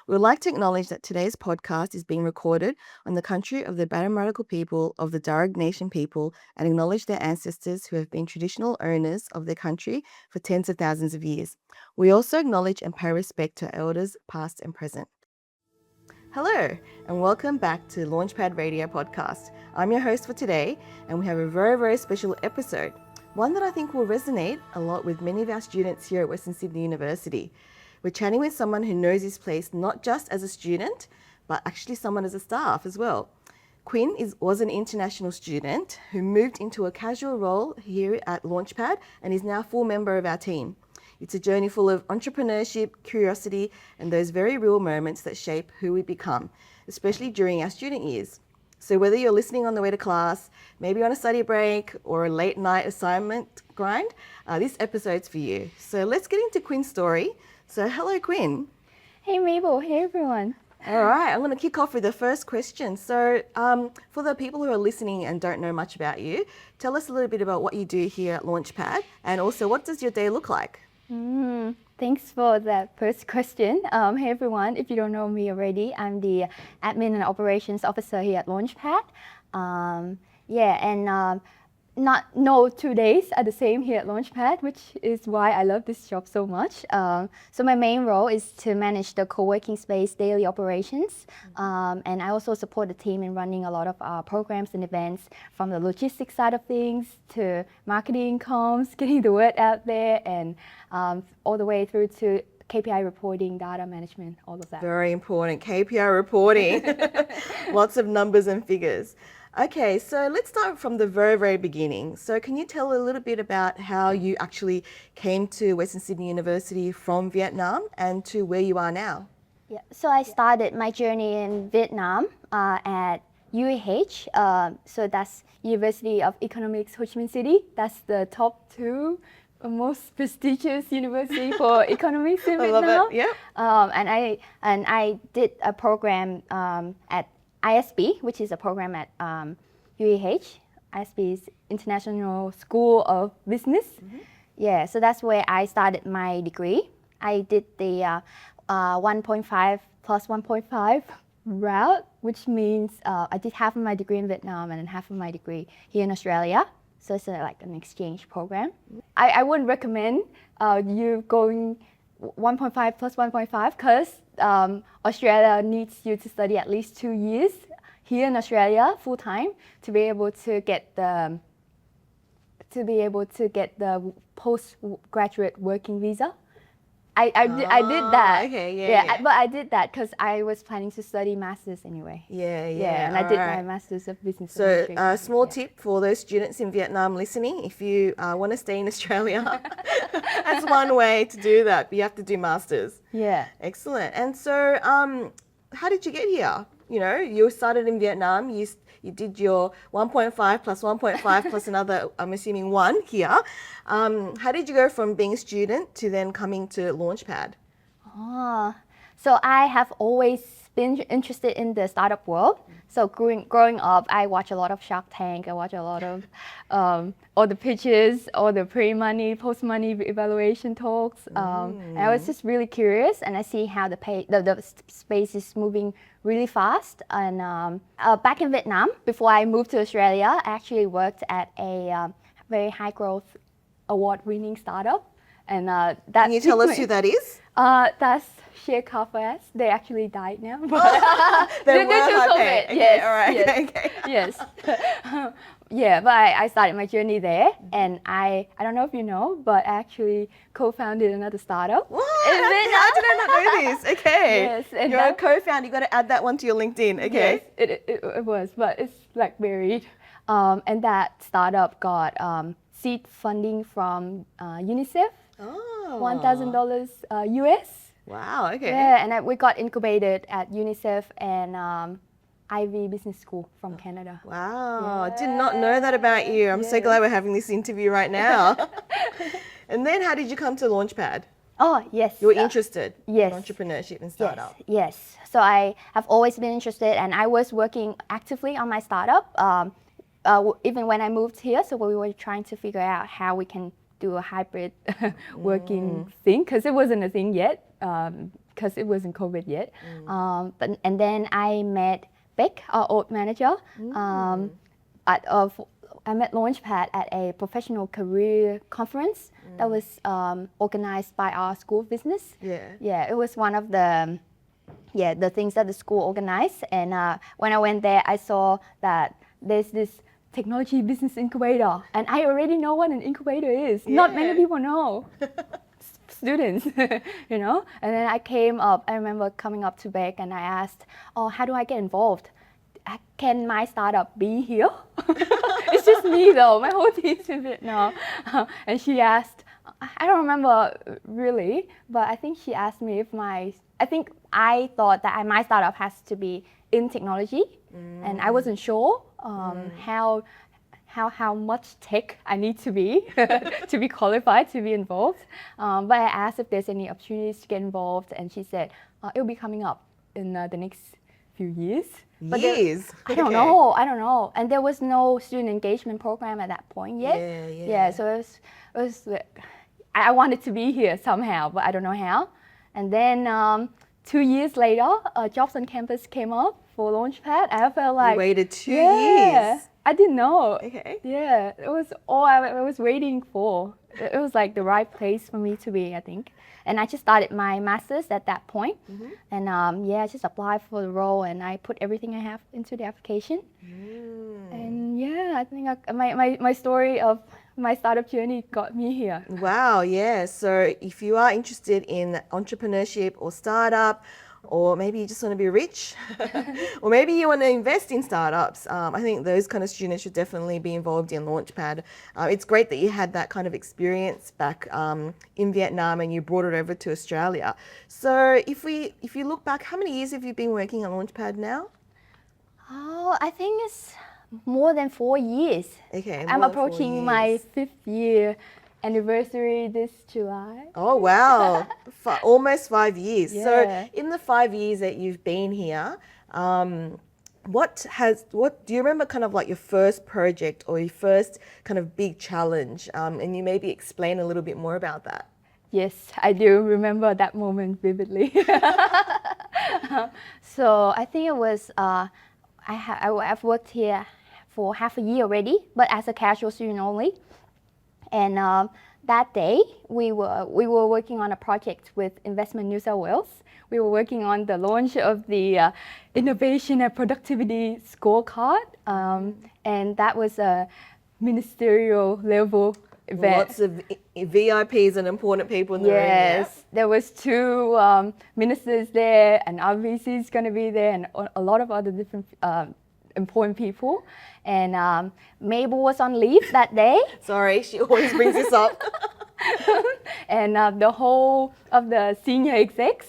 We would like to acknowledge that today's podcast is being recorded on the country of the Baramaragal people of the Darug Nation people and acknowledge their ancestors who have been traditional owners of their country for tens of thousands of years. We also acknowledge and pay respect to elders past and present. Hello, and welcome back to Launchpad Radio Podcast. I'm your host for today, and we have a very, very special episode, one that I think will resonate a lot with many of our students here at Western Sydney University. We're chatting with someone who knows his place not just as a student, but actually someone as a staff as well. Quinn was an international student who moved into a casual role here at Launchpad and is now a full member of our team. It's a journey full of entrepreneurship, curiosity, and those very real moments that shape who we become, especially during our student years. So whether you're listening on the way to class, maybe on a study break, or a late night assignment grind, this episode's for you. So let's get into Quinn's story. So hello, Quinn. Hey Mabel, hey everyone. All right, I'm going to kick off with the first question. So for the people who are listening and don't know much about you, tell us a little bit about what you do here at Launchpad, and also what does your day look like? Thanks for that first question. Hey everyone, if you don't know me already, I'm the Admin and Operations Officer here at Launchpad. Not 2 days are the same here at Launchpad, which is why I love this job so much. So my main role is to manage the co-working space daily operations, and I also support the team in running a lot of programs and events, from the logistics side of things to marketing, comms, getting the word out there, and all the way through to KPI reporting, data management, all of that. Very important, KPI reporting. Lots of numbers and figures. Okay, so let's start from the very, very beginning. So can you tell a little bit about how you actually came to Western Sydney University from Vietnam and to where you are now? Yeah, so I started my journey in Vietnam at UAH. So that's University of Economics Ho Chi Minh City. That's the top 2 most prestigious university for economics in Vietnam. I love it. Yeah. And I did a program at ISB, which is a program at UAH. ISB is International School of Business. Yeah, so that's where I started my degree. I did the 1.5 plus 1.5 route, which means I did half of my degree in Vietnam and then half of my degree here in Australia. So it's like an exchange program. I wouldn't recommend you going 1.5 plus 1.5 because Australia needs you to study at least 2 years here in Australia full time to be able to get the postgraduate working visa. I did that. Okay, yeah. But I did that because I was planning to study masters anyway. Yeah. And I did my masters of business. So a small tip for those students in Vietnam listening, if you want to stay in Australia, that's one way to do that, but you have to do masters. Yeah. Excellent. And so how did you get here? You know, you started in Vietnam, you did your 1.5 plus 1.5 plus another, I'm assuming 1 here. How did you go from being a student to then coming to Launchpad? So I have always been interested in the startup world. So growing up, I watch a lot of Shark Tank. I watch a lot of all the pitches, all the pre-money, post-money evaluation talks. And I was just really curious, and I see how the space is moving really fast. And back in Vietnam, before I moved to Australia, I actually worked at a very high-growth, award-winning startup. And that Can you tell us who that is? That's Share Cafes. They actually died now. They were high-paid. Okay, yes, all right. yes, Okay. yes. Yeah, but I started my journey there, and I don't know if you know, but I actually co-founded another startup. What? How did I not know this? Okay. Yes, and you're a co-founder. You got to add that one to your LinkedIn. Okay. Yes, it was, but it's like buried. And that startup got seed funding from UNICEF. Oh. $1,000 US. Wow. Okay. Yeah, and we got incubated at UNICEF and Ivy Business School from Canada. Wow. I did not know that about you. I'm so glad we're having this interview right now. And then how did you come to Launchpad? Oh, yes. You were interested yes. in entrepreneurship and startup. Yes. So I have always been interested, and I was working actively on my startup even when I moved here. So we were trying to figure out how we can do a hybrid working thing, because it wasn't a thing yet. because it wasn't COVID yet. And then I met Beck, our old manager. At I met Launchpad at a professional career conference that was organized by our school of business. Yeah, it was one of the things that the school organized. And when I went there, I saw that there's this technology business incubator, and I already know what an incubator is. Not many people know. Students, you know. And then I remember coming up to Beck and I asked, oh, how do I get involved? Can my startup be here? It's just me though, my whole team's in Vietnam. And she asked, I don't remember really, but I think she asked me if I thought that my startup has to be in technology, and I wasn't sure how much tech I need to be to be qualified to be involved. But I asked if there's any opportunities to get involved, and she said it'll be coming up in the next few years. But I don't know. And there was no student engagement program at that point yet. Yeah. So it was I wanted to be here somehow, but I don't know how. And then 2 years later, Jobs on Campus came up for Launchpad. I felt like you waited 2 years. I didn't know. Okay. Yeah, it was all I was waiting for. It was like the right place for me to be, I think. And I just started my master's at that point. And I just applied for the role and I put everything I have into the application. And I think my story of my startup journey got me here. Wow, yeah. So if you are interested in entrepreneurship or startup, or maybe you just want to be rich, or maybe you want to invest in startups, I think those kind of students should definitely be involved in Launchpad. It's great that you had that kind of experience back in Vietnam and you brought it over to Australia. So if you look back, how many years have you been working at Launchpad now? Oh, I think it's more than 4 years. Okay, I'm approaching my 5th year anniversary this July. Oh wow, almost 5 years. Yeah. So in the 5 years that you've been here, what do you remember kind of like your first project or your first kind of big challenge? And you maybe explain a little bit more about that. Yes, I do remember that moment vividly. So I think it was, I've worked here for half a year already, but as a casual student only. And that day, we were working on a project with Investment New South Wales. We were working on the launch of the Innovation and Productivity Scorecard, and that was a ministerial level event. Lots of VIPs and important people in the room. Yes, there was 2 ministers there, and our VC is going to be there, and a lot of other different important people. And Mabel was on leave that day. Sorry, she always brings this up. And the whole of the senior execs,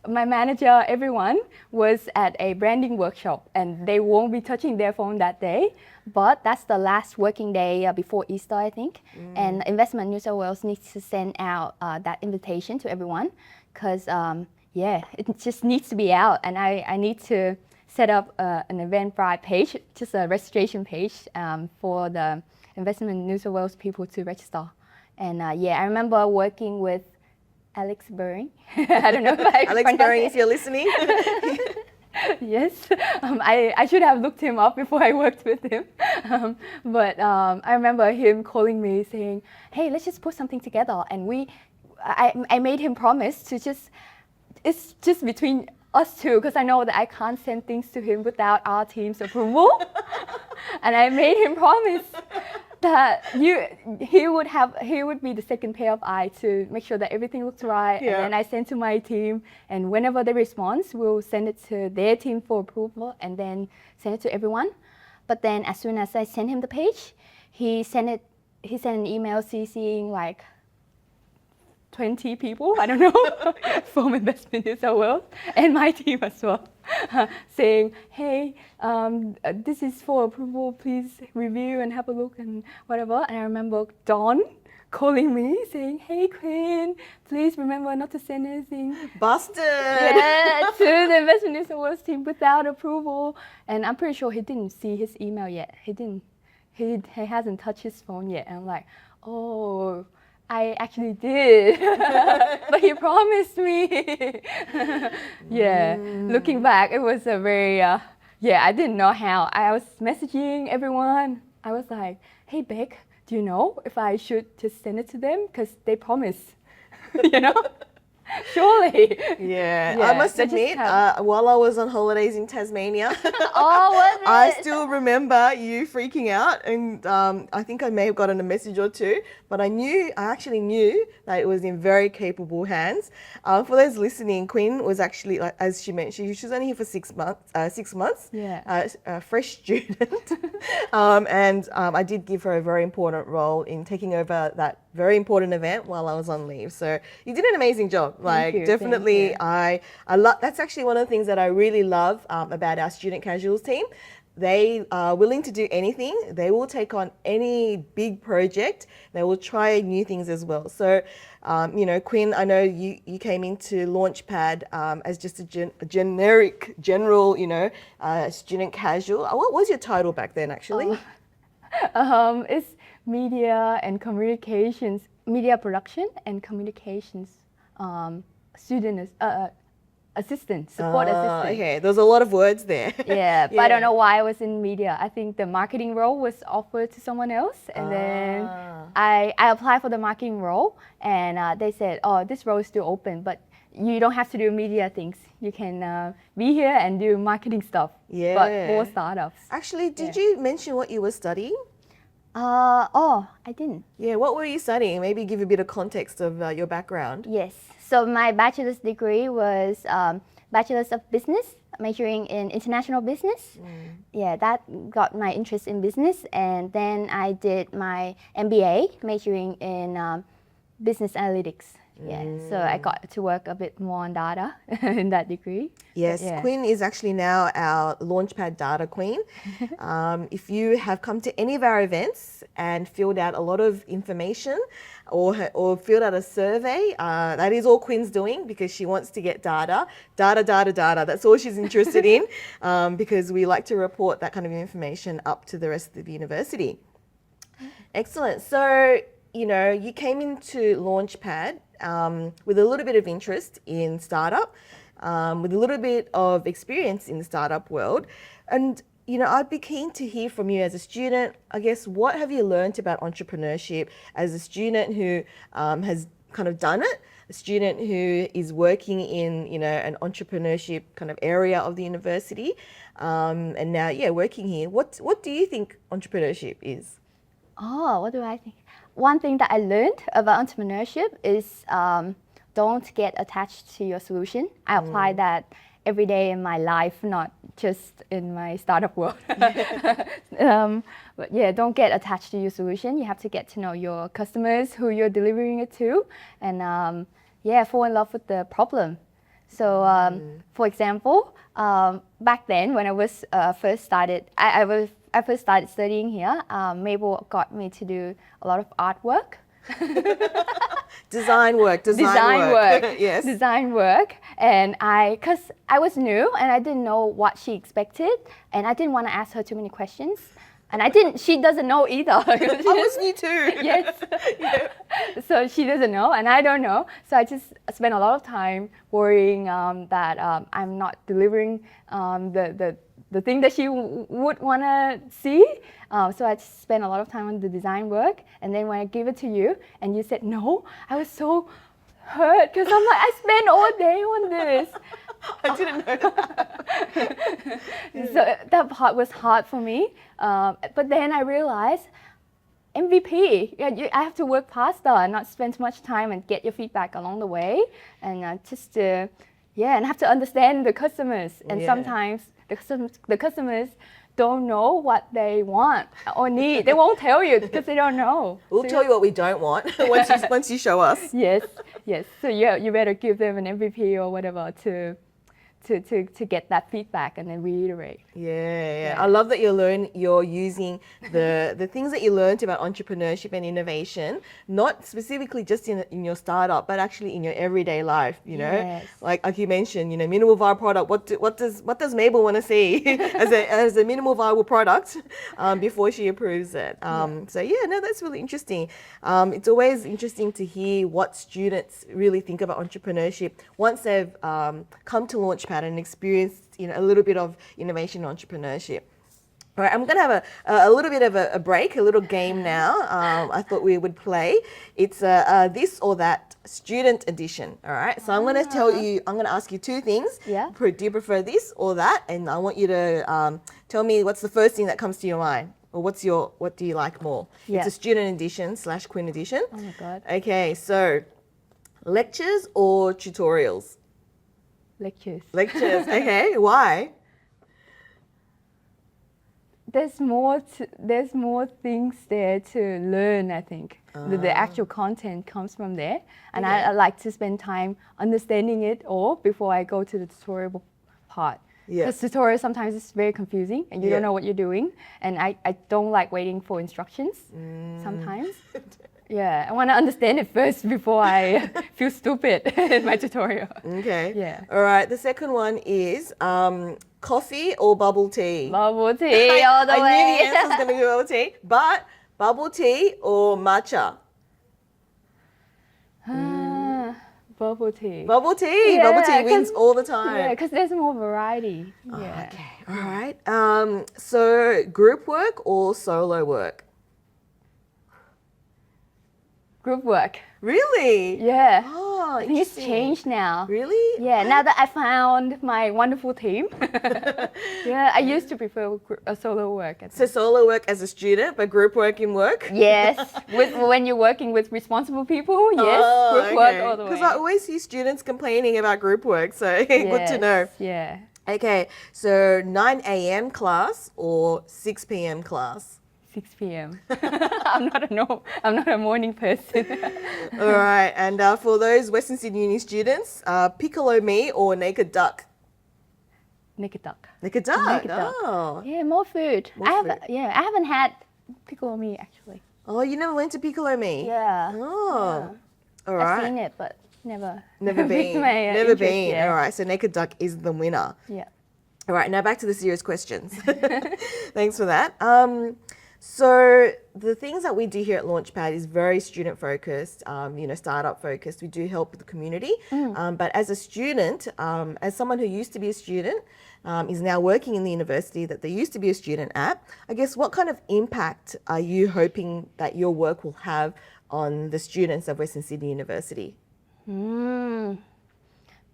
my manager, everyone was at a branding workshop, and they won't be touching their phone that day. But that's the last working day before Easter, I think. And Investment New South Wales needs to send out that invitation to everyone, because it just needs to be out, and I need to set up an Eventbrite page, just a registration page for the Investment New South Wales people to register. And I remember working with Alex Burring. I don't know if I Alex Burring, if you're listening. Yes, I should have looked him up before I worked with him. But I remember him calling me saying, hey, let's just put something together. And I made him promise to it's just between us two, because I know that I can't send things to him without our team's approval. And I made him promise that he would be the second pair of eyes to make sure that everything looks right. And then I send to my team, and whenever they respond, we'll send it to their team for approval and then send it to everyone. But then as soon as I sent him the page, he sent an email CCing like 20 people, I don't know, from Investment New South Wales and my team as well, saying, hey, this is for approval, please review and have a look and whatever. And I remember Dawn calling me saying, hey Quinn, please remember not to send anything. Busted! Yeah, to the Investment New South Wales team without approval. And I'm pretty sure he didn't see his email yet. He hasn't touched his phone yet. And I'm like, oh, I actually did, but he promised me. Yeah, looking back, it was a very, yeah, I didn't know how. I was messaging everyone. I was like, hey, Beck, do you know if I should just send it to them? Because they promised, you know? Surely. Yeah, I Yeah, must they just admit, have- while I was on holidays in Tasmania, Oh, was I it? still remember you freaking out, and I think I may have gotten a message or two, but I actually knew that it was in very capable hands. For those listening, Quinn was actually, like, as she mentioned, she was only here for 6 months. 6 months. Yeah. A fresh student, and I did give her a very important role in taking over that very important event while I was on leave. So you did an amazing job. Like, you, thank definitely, you. I love. That's actually one of the things that I really love about our student casuals team. They are willing to do anything. They will take on any big project. They will try new things as well. So, Quinn, I know you came into Launchpad as just a generic, general, student casual. What was your title back then, actually? It's media and communications, media production and communications student assistant, support assistant. Okay, there's a lot of words there. Yeah, but I don't know why I was in media. I think the marketing role was offered to someone else, and then I applied for the marketing role, and they said, oh, this role is still open, but you don't have to do media things. You can be here and do marketing stuff, but for startups. Actually, did you mention what you were studying? Oh, I didn't. Yeah, what were you studying? Maybe give a bit of context of your background. Yes. So my bachelor's degree was Bachelor's of Business, majoring in international business. Yeah, that got my interest in business. And then I did my MBA, majoring in business analytics. Yeah, so I got to work a bit more on data in that degree. Yes, Yeah. Quinn is actually now our Launchpad Data Queen. If you have come to any of our events and filled out a lot of information or filled out a survey, that is all Quinn's doing because she wants to get data. Data. That's all she's interested in because we like to report that kind of information up to the rest of the university. Excellent. So, you came into Launchpad with a little bit of interest in startup, with a little bit of experience in the startup world. And, I'd be keen to hear from you as a student. I guess, what have you learned about entrepreneurship as a student who has kind of done it, a student who is working in, an entrepreneurship kind of area of the university, and now, working here. What do you think entrepreneurship is? Oh, what do I think? One thing that I learned about entrepreneurship is don't get attached to your solution. I apply that every day in my life, not just in my startup world. But yeah, don't get attached to your solution. You have to get to know your customers, who you're delivering it to, and fall in love with the problem. So, for example, back then when I was first started, I first started studying here. Mabel got me to do a lot of artwork. Design work. Yes. Design work. And because I was new and I didn't know what she expected, and I didn't want to ask her too many questions. And she doesn't know either. I was new too. Yes. Yeah. So she doesn't know and I don't know. So I just spent a lot of time worrying that I'm not delivering the thing that she would want to see. So I just spent a lot of time on the design work. And then when I gave it to you and you said no, I was so hurt because I'm like, I spent all day on this. I didn't know that. So that part was hard for me. But then I realized MVP, I have to work faster and not spend too much time and get your feedback along the way. And and have to understand the customers. And sometimes the customers don't know what they want or need. They won't tell you because they don't know. We'll tell you what we don't want once you show us. Yes. So you better give them an MVP or whatever to get that feedback and then reiterate. Yeah. I love that you're using the things that you learned about entrepreneurship and innovation, not specifically just in your startup, but actually in your everyday life. You know, Yes. like you mentioned, you know, minimal viable product. What does Mabel want to see as a minimal viable product before she approves it? So yeah, no, that's really interesting. It's always interesting to hear what students really think about entrepreneurship once they've come to Launchpad and experienced, you know, a little bit of innovation and entrepreneurship. All right, I'm going to have a little bit of a break, a little game now. I thought we would play. It's this or that student edition. All right, so I'm going to ask you two things. Yeah. Do you prefer this or that? And I want you to tell me what's the first thing that comes to your mind, or what do you like more? Yeah. It's a student edition / Quinn edition. Oh my God. Okay, so lectures or tutorials? Lectures. Lectures. Okay, why? There's more things there to learn, I think. The actual content comes from there. And I like to spend time understanding it all before I go to the tutorial part. Yeah. Because tutorial sometimes is very confusing and you don't know what you're doing. And I don't like waiting for instructions sometimes. Yeah, I want to understand it first before I feel stupid in my tutorial. Okay. Yeah. All right, the second one is coffee or bubble tea? Bubble tea all the I way. knew the answer was going to be bubble tea, but bubble tea or matcha? Bubble tea. Bubble tea. Yeah, Bubble tea 'cause- wins all the time. Yeah, because there's more variety. Yeah. Okay. All right. So group work or solo work? Group work. Really? Yeah. Oh, I think it's interesting. changed now. Really? Yeah, now that I found my wonderful team. Yeah, I used to prefer a solo work. So solo work as a student, but group work in work? Yes, when you're working with responsible people, yes, group work all the way. Because I always see students complaining about group work, so good to know. Yeah. Okay, so 9 a.m. class or 6 p.m. class? 6 p.m. I'm not a morning person. All right, and for those Western Sydney Uni students, piccolo me or naked duck? Naked duck. Naked duck. Naked duck. Oh. Yeah, more food. More food. I haven't had piccolo me actually. Oh, you never went to piccolo me? Yeah. Oh. All I've right. seen it, but never. Never piqued been. my, Never interest, been. yeah. All right, so naked duck is the winner. Yeah. All right, now back to the serious questions. Thanks for that. So the things that we do here at Launchpad is very student focused, startup focused. We do help the community. But as a student, as someone who used to be a student, is now working in the university that they used to be a student at, I guess what kind of impact are you hoping that your work will have on the students of Western Sydney University? Very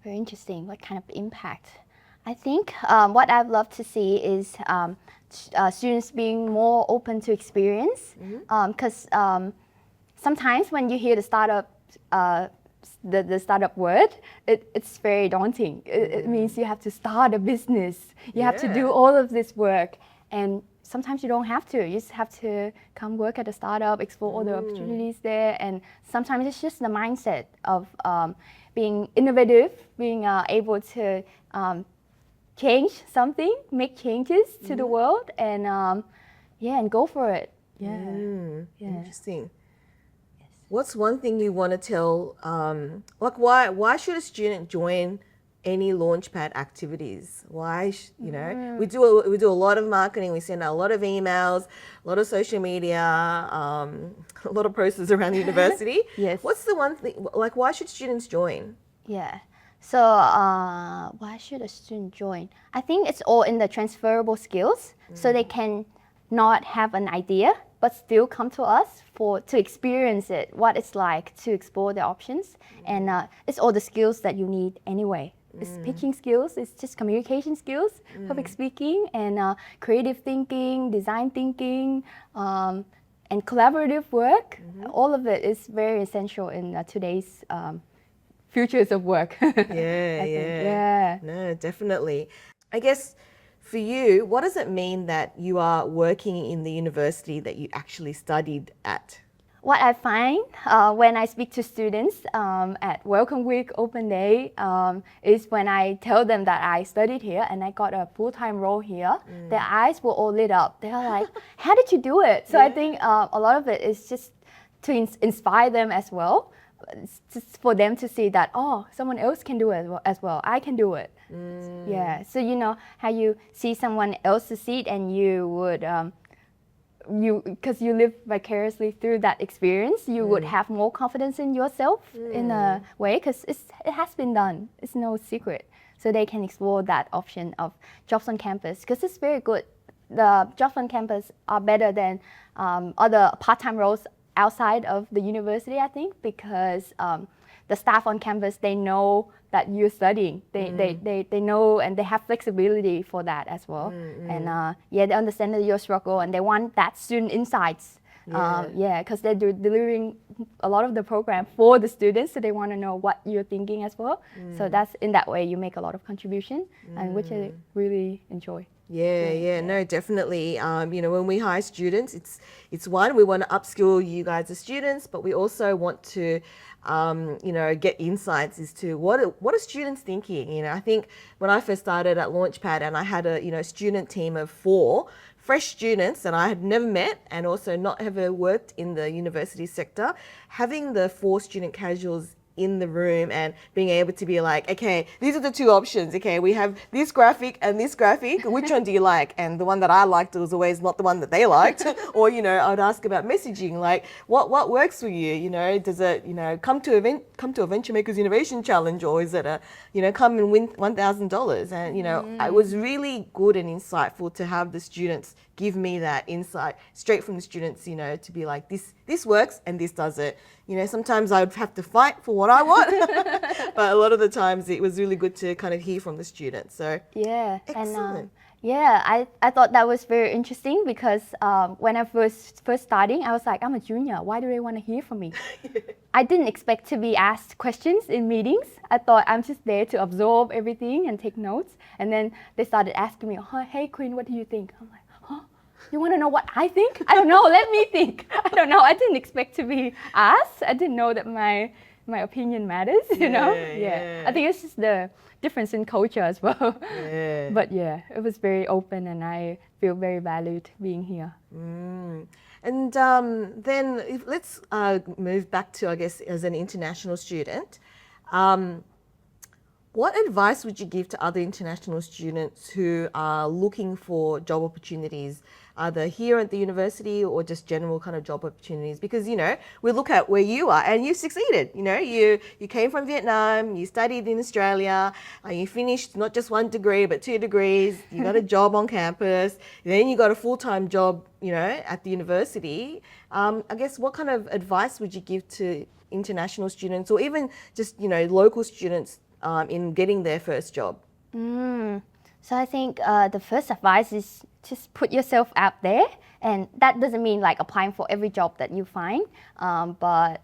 interesting. What kind of impact? I think what I'd love to see is students being more open to experience. Because sometimes when you hear the startup, the startup word, it's very daunting. It means you have to start a business. You have to do all of this work, and sometimes you don't have to. You just have to come work at a startup, explore all the opportunities there, and sometimes it's just the mindset of being innovative, being able to change something, make changes to the world, and and go for it. Yeah. Interesting. What's one thing you want to tell, why should a student join any Launchpad activities? Why, we do a lot of marketing, we send out a lot of emails, a lot of social media, a lot of posters around the university. Yes. What's the one thing, why should students join? Yeah. So why should a student join? I think it's all in the transferable skills, so they can not have an idea, but still come to us to experience it, what it's like to explore the options. And it's all the skills that you need anyway. It's pitching skills, it's just communication skills, public speaking, and creative thinking, design thinking, and collaborative work. All of it is very essential in today's futures of work. Yeah. No, definitely. I guess for you, what does it mean that you are working in the university that you actually studied at? what I find when I speak to students at Welcome Week, Open Day, is when I tell them that I studied here and I got a full-time role here, their eyes were all lit up. They're like, how did you do it? So I think a lot of it is just to inspire them as well. It's just for them to see that, oh, someone else can do it as well. I can do it. Yeah. So you know how you see someone else succeed and you would because you live vicariously through that experience, you would have more confidence in yourself in a way, because it has been done. It's no secret. So they can explore that option of jobs on campus, because it's very good. The jobs on campus are better than other part-time roles outside of the university, I think, because the staff on campus, they know that you're studying. They know, and they have flexibility for that as well. And yeah, they understand that your struggle and they want that student insights. Because they're delivering a lot of the program for the students, so they want to know what you're thinking as well. So that's in that way you make a lot of contribution, and which I really enjoy. No, definitely. You know, when we hire students, it's one, we want to upskill you guys as students, but we also want to, you know, get insights as to what are students thinking. You know, I think when I first started at Launchpad and I had a student team of 4 fresh students that I had never met and also not ever worked in the university sector, having the 4 student casuals in the room and being able to be like, okay, these are the 2 options. Okay, we have this graphic and this graphic. Which one do you like? And the one that I liked was always not the one that they liked. Or, you know, I would ask about messaging, like, what works for you? You know, does it, you know, come to a Venture Makers Innovation Challenge, or is it a, you know, come and win $1,000? And, you know, it was really good and insightful to have the students give me that insight straight from the students, you know, to be like, this works and this does it. You know, sometimes I would have to fight for what I want, but a lot of the times it was really good to kind of hear from the students. So yeah, excellent. And I thought that was very interesting, because when I first starting, I was like, I'm a junior. Why do they want to hear from me? I didn't expect to be asked questions in meetings. I thought I'm just there to absorb everything and take notes. And then they started asking me, oh, hey, Quinn, what do you think? I'm like, you want to know what I think? I don't know. Let me think. I don't know. I didn't expect to be asked. I didn't know that my opinion matters, you know? Yeah. I think it's just the difference in culture as well. But yeah, it was very open and I feel very valued being here. And then let's move back to, I guess, as an international student. What advice would you give to other international students who are looking for job opportunities, either here at the university or just general kind of job opportunities? Because, you know, we look at where you are and you succeeded. You know, you came from Vietnam, you studied in Australia, you finished not just 1 degree, but 2 degrees, you got a job on campus, then you got a full-time job, you know, at the university. I guess what kind of advice would you give to international students, or even just, you know, local students in getting their first job? So I think the first advice is just put yourself out there, and that doesn't mean like applying for every job that you find, but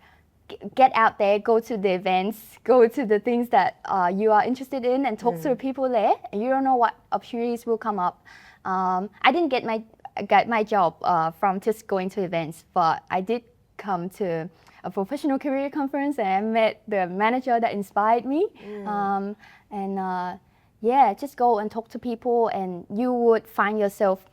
get out there, go to the events, go to the things that you are interested in, and talk to the people there. And you don't know what opportunities will come up. I didn't get my job from just going to events, but I did come to a professional career conference and I met the manager that inspired me. Yeah, just go and talk to people and you would find yourself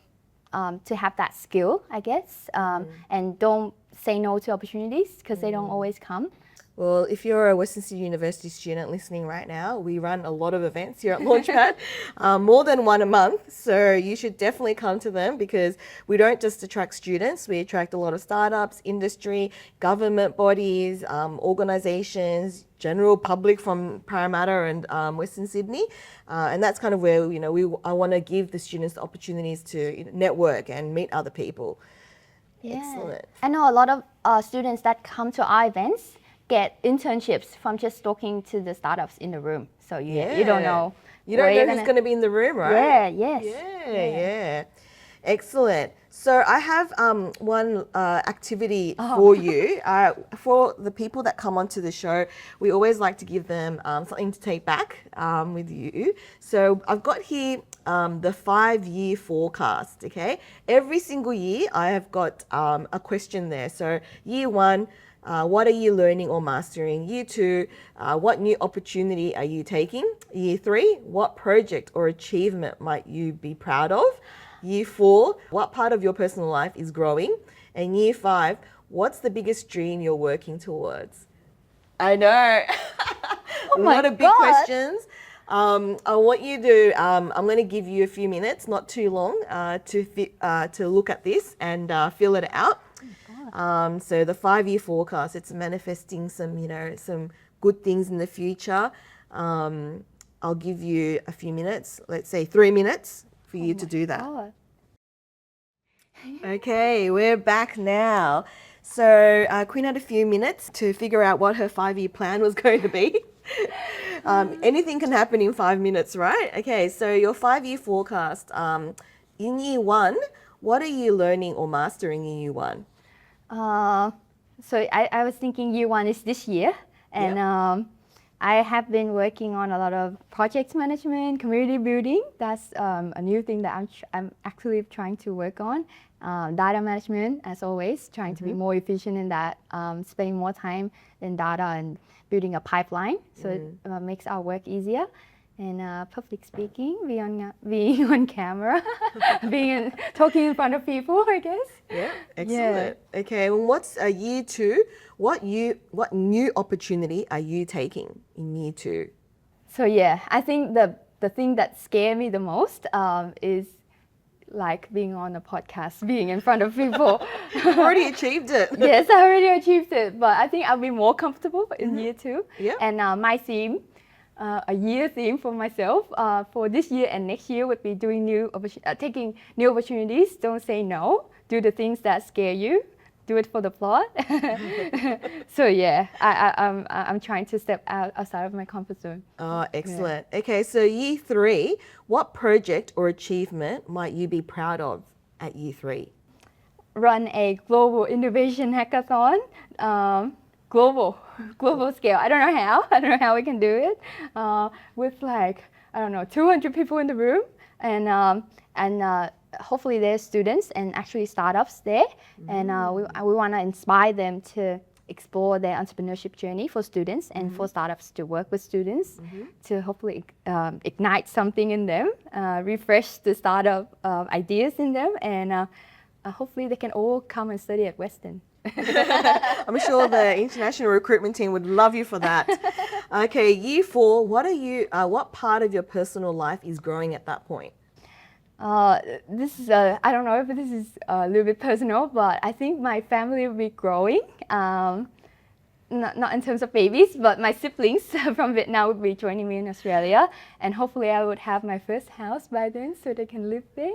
to have that skill, I guess. And don't say no to opportunities, because they don't always come. Well, if you're a Western Sydney University student listening right now, we run a lot of events here at Launchpad, more than 1 a month. So you should definitely come to them, because we don't just attract students, we attract a lot of startups, industry, government bodies, organisations, general public from Parramatta and Western Sydney. And that's kind of where, you know, I want to give the students the opportunities to, you know, network and meet other people. Yeah. Excellent. I know a lot of students that come to our events get internships from just talking to the startups in the room. So you don't know. You don't know who's going to be in the room, right? Yeah. Yeah. Excellent. So I have one activity for you. For the people that come onto the show, we always like to give them something to take back with you. So I've got here the 5-year forecast. Okay, every single year I have got a question there. So year one. What are you learning or mastering? Year two, what new opportunity are you taking? Year three, what project or achievement might you be proud of? Year four, what part of your personal life is growing? And year five, what's the biggest dream you're working towards? I know. Oh A my lot of big God. questions. I want you to, I'm going to give you a few minutes, not too long, to look at this and fill it out. So the 5-year forecast, it's manifesting some, some good things in the future. I'll give you a few minutes, let's say 3 minutes for you to do that. God. Okay, we're back now. So Quinn had a few minutes to figure out what her 5-year plan was going to be. Anything can happen in 5 minutes, right? Okay, so your 5-year forecast. In year one, what are you learning or mastering in year one? So I was thinking year one is this year, and I have been working on a lot of project management, community building. That's a new thing that I'm actually trying to work on. Data management, as always, trying to be more efficient in that, spending more time in data and building a pipeline so it makes our work easier. And public speaking, being on camera, talking in front of people, I guess. Yeah, excellent. Okay, well, what's year two? What new opportunity are you taking in year two? So yeah, I think the thing that scared me the most is like being on a podcast, being in front of people. You've already achieved it. Yes, I already achieved it, but I think I'll be more comfortable in year two. Yeah. And my theme, a year theme for myself for this year and next year would be doing taking new opportunities. Don't say no. Do the things that scare you. Do it for the plot. So yeah, I'm trying to step outside of my comfort zone. Oh, excellent. Yeah. Okay, so year three, what project or achievement might you be proud of at year three? Run a global innovation hackathon, global scale. I don't know how we can do it with like, I don't know, 200 people in the room, and hopefully there's students and actually startups there, and we want to inspire them to explore their entrepreneurship journey for students and for startups to work with students to hopefully ignite something in them, refresh the startup ideas in them, and hopefully they can all come and study at Western. I'm sure the international recruitment team would love you for that. Okay, year four, what part of your personal life is growing at that point? This is I don't know if this is a little bit personal, but I think my family will be growing. Not in terms of babies, but my siblings from Vietnam would be joining me in Australia, and hopefully I would have my first house by then, so they can live there.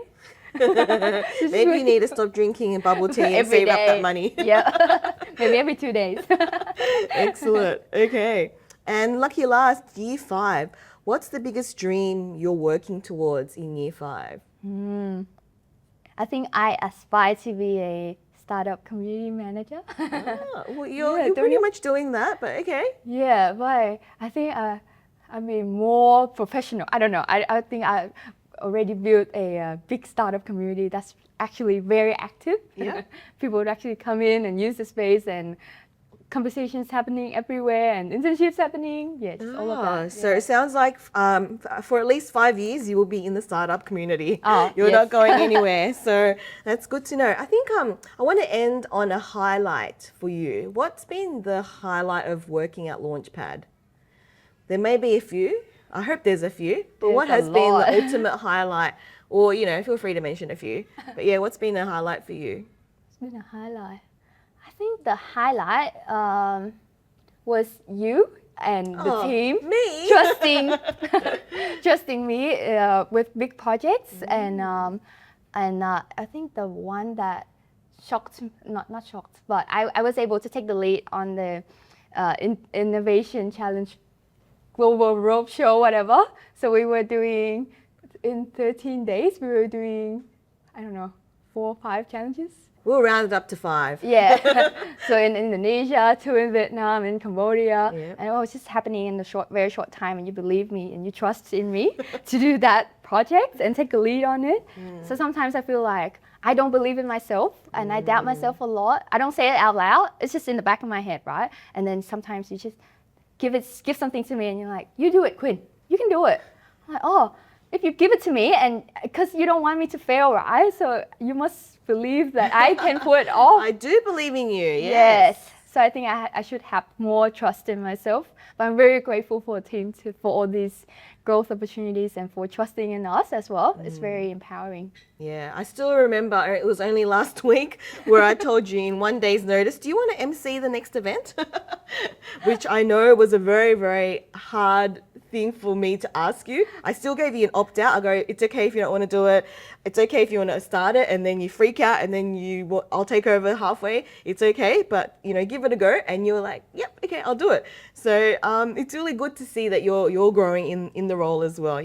Maybe you need to stop drinking bubble tea and save up that money. Yeah, maybe every 2 days. Excellent. Okay. And lucky last, year five. What's the biggest dream you're working towards in year five? I think I aspire to be a startup community manager. Well, you're pretty much doing that, but okay. Yeah, but I think I'll be more professional. I don't know. I think I already built a big startup community that's actually very active. Yeah. People would actually come in and use the space, and conversations happening everywhere and internships happening. Yeah, just all of that. So it sounds like for at least 5 years you will be in the startup community. Oh, You're yes. not going anywhere. So that's good to know. I think I want to end on a highlight for you. What's been the highlight of working at Launchpad? There may be a few. I hope there's a few. But There's what a has been lot. the ultimate highlight? Or, feel free to mention a few. But yeah, what's been a highlight for you? It's been a highlight. I think the highlight was you and the team Me? trusting me with big projects, and I think the one that shocked, not shocked, but I was able to take the lead on the innovation challenge, global roadshow, whatever. So we were doing in 13 days. We were doing I don't know, 4 or 5 challenges. We'll round it up to 5. Yeah. So in Indonesia, 2 in Vietnam, in Cambodia. Yeah. And it was just happening in a very short time. And you believe me and you trust in me to do that project and take a lead on it. So sometimes I feel like I don't believe in myself and I doubt myself a lot. I don't say it out loud. It's just in the back of my head, right? And then sometimes you just give something to me and you're like, you do it, Quinn. You can do it. I'm like, oh, if you give it to me, and because you don't want me to fail, right? So you must believe that I can pull it off. I do believe in you. Yes. So I think I should have more trust in myself. But I'm very grateful for the team for all these growth opportunities and for trusting in us as well. It's very empowering. Yeah, I still remember it was only last week where I told you in one day's notice, do you want to MC the next event? Which I know was a very, very hard thing for me to ask you. I still gave you an opt-out. I go, it's okay if you don't want to do it. It's okay if you want to start it and then you freak out and then I'll take over halfway. It's okay, but give it a go. And you were like, yep, okay, I'll do it. So it's really good to see that you're growing in the role as well.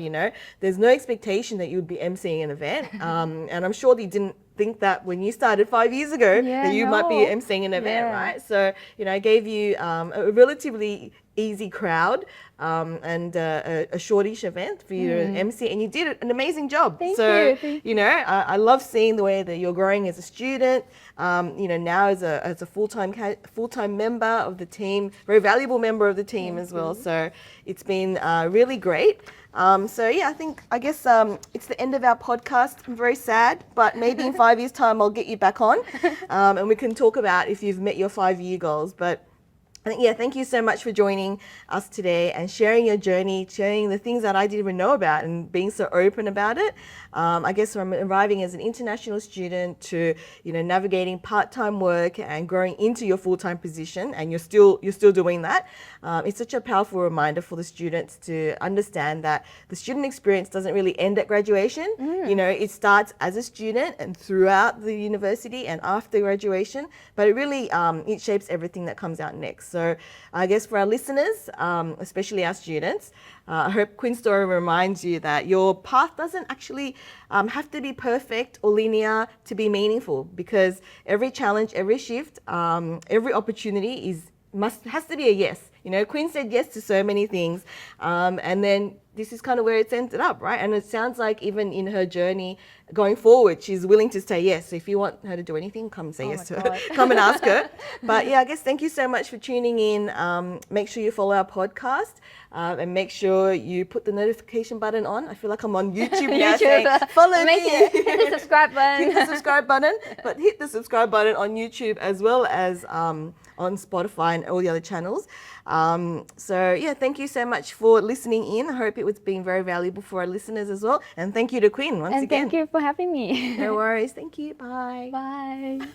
There's no expectation that you would be emceeing an event. And I'm sure that you didn't think that when you started 5 years ago that you might be emceeing an event, right? So, I gave you a relatively easy crowd and a shortish event for you to MC, and you did an amazing job. Thank you. I love seeing the way that you're growing as a student. Now as a full-time member of the team, very valuable member of the team as well. So it's been really great. I guess it's the end of our podcast. I'm very sad, but maybe in 5 years' time I'll get you back on, and we can talk about if you've met your 5-year goals. But thank you so much for joining us today and sharing your journey, sharing the things that I didn't even know about and being so open about it. I guess from arriving as an international student to, navigating part-time work and growing into your full-time position, and you're still doing that. It's such a powerful reminder for the students to understand that the student experience doesn't really end at graduation. It starts as a student and throughout the university and after graduation, but it really it shapes everything that comes out next. So I guess for our listeners, especially our students, I hope Quinn's story reminds you that your path doesn't actually have to be perfect or linear to be meaningful, because every challenge, every shift, every opportunity has to be a yes. Quinn said yes to so many things, and then this is kind of where it's ended up, right? And it sounds like even in her journey going forward, she's willing to say yes. So if you want her to do anything, come say yes to her. Come and ask her. But I guess thank you so much for tuning in. Make sure you follow our podcast and make sure you put the notification button on. I feel like I'm on YouTube now saying, follow me. Hit the subscribe button. Hit the subscribe button. But hit the subscribe button on YouTube as well as on Spotify and all the other channels. Thank you so much for listening in. I hope it was being very valuable for our listeners as well. And thank you to Quinn once again. And thank you for having me. No worries. Thank you. Bye. Bye.